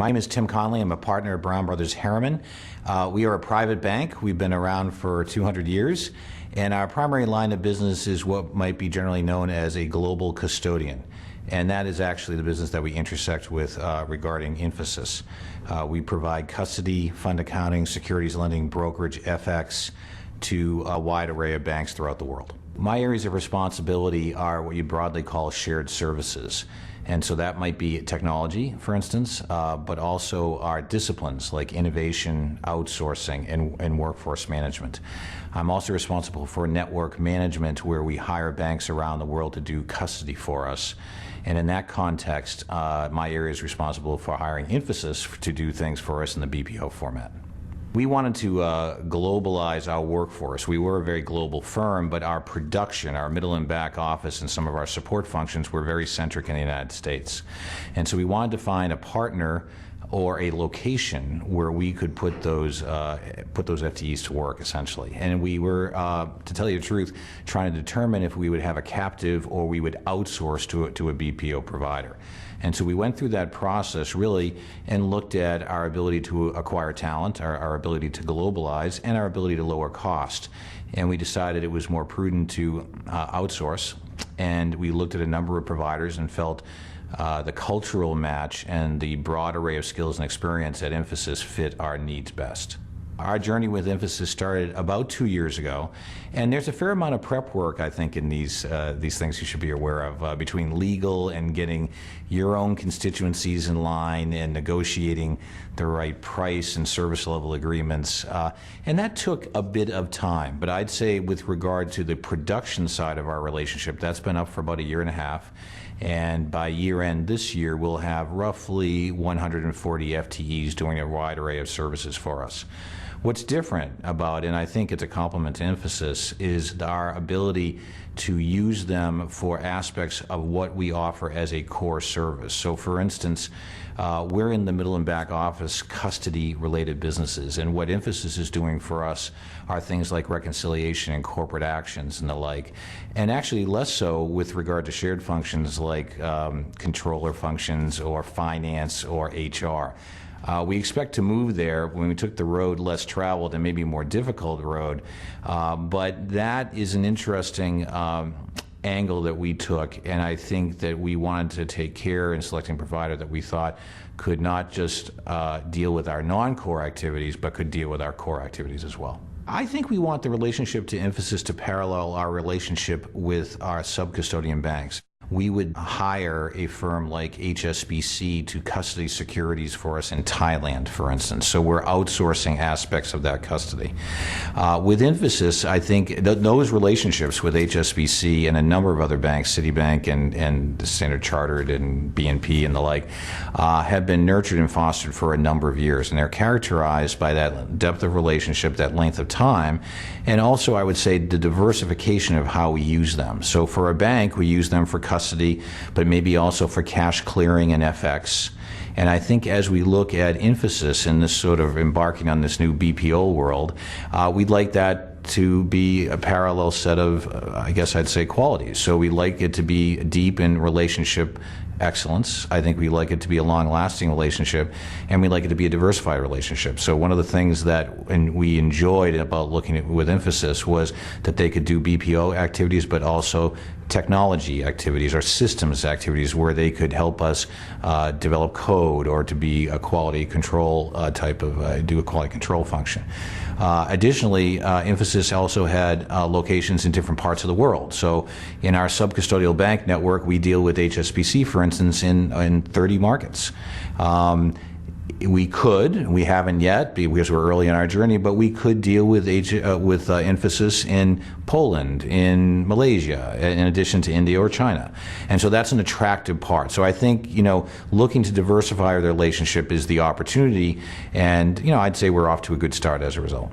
My name is Tim Connelly. I'm a partner at Brothers Harriman. We are a private bank. We've been around for 200 years, and our primary line of business is what might be generally known as a global custodian. And that is actually the business that we intersect with regarding Infosys. We provide custody, fund accounting, securities lending, brokerage, FX to a wide array of banks throughout the world. My areas of responsibility are what you broadly call shared services. And so that might be technology, for instance, but also our disciplines like innovation, outsourcing, and workforce management. I'm also responsible for network management, where we hire banks around the world to do custody for us. And in that context, my area is responsible for hiring Infosys to do things for us in the BPO format. We wanted to globalize our workforce. We were a very global firm, but our production, our middle and back office, and some of our support functions were very centric in the United States. And so we wanted to find a partner or a location where we could put those FTEs to work, essentially. And we were, to tell you the truth, trying to determine if we would have a captive or we would outsource to a BPO provider. And so we went through that process really and looked at our ability to acquire talent, our ability to globalize, and our ability to lower cost. And we decided it was more prudent to outsource. And we looked at a number of providers and felt the cultural match and the broad array of skills and experience at Infosys fit our needs best. Our journey with Infosys started about 2 years ago, and there's a fair amount of prep work, I think, in these things you should be aware of, between legal and getting your own constituencies in line and negotiating the right price and service level agreements. And that took a bit of time, but I'd say with regard to the production side of our relationship, that's been up for about 1.5 years. And by year end this year, we'll have roughly 140 FTEs doing a wide array of services for us. What's different about, and I think it's a compliment to Infosys, is our ability to use them for aspects of what we offer as a core service. So for instance, we're in the middle and back office custody related businesses, and what Infosys is doing for us are things like reconciliation and corporate actions and the like, and actually less so with regard to shared functions like controller functions or finance or HR. We expect to move there when we took the road less traveled and maybe more difficult road, but that is an interesting angle that we took, and I think that we wanted to take care in selecting a provider that we thought could not just deal with our non-core activities, but could deal with our core activities as well. I think we want the relationship to Infosys to parallel our relationship with our sub-custodian banks. We would hire a firm like HSBC to custody securities for us in Thailand, for instance. So we're outsourcing aspects of that custody. With Infosys, I think those relationships with HSBC and a number of other banks, Citibank and Standard Chartered and BNP and the like, have been nurtured and fostered for a number of years. And they're characterized by that depth of relationship, that length of time, and also, I would say, the diversification of how we use them. So for a bank, we use them for custody, but maybe also for cash clearing and FX. And I think as we look at Infosys and this sort of embarking on this new BPO world, we'd like that to be a parallel set of, I guess I'd say, qualities. So we'd like it to be deep in relationship excellence. I think we like it to be a long-lasting relationship, and we like it to be a diversified relationship. So one of the things that we enjoyed about looking at with Infosys was that they could do BPO activities, but also technology activities or systems activities where they could help us develop code or to be a quality control type of, do a quality control function. Additionally, Infosys also had locations in different parts of the world. So in our sub-custodial bank network, we deal with HSBC, for instance, in 30 markets. We haven't yet because we're early in our journey, but we could deal with Infosys in Poland, in Malaysia, in addition to India or China. And so that's an attractive part. So I think, looking to diversify the relationship is the opportunity, and, I'd say we're off to a good start as a result.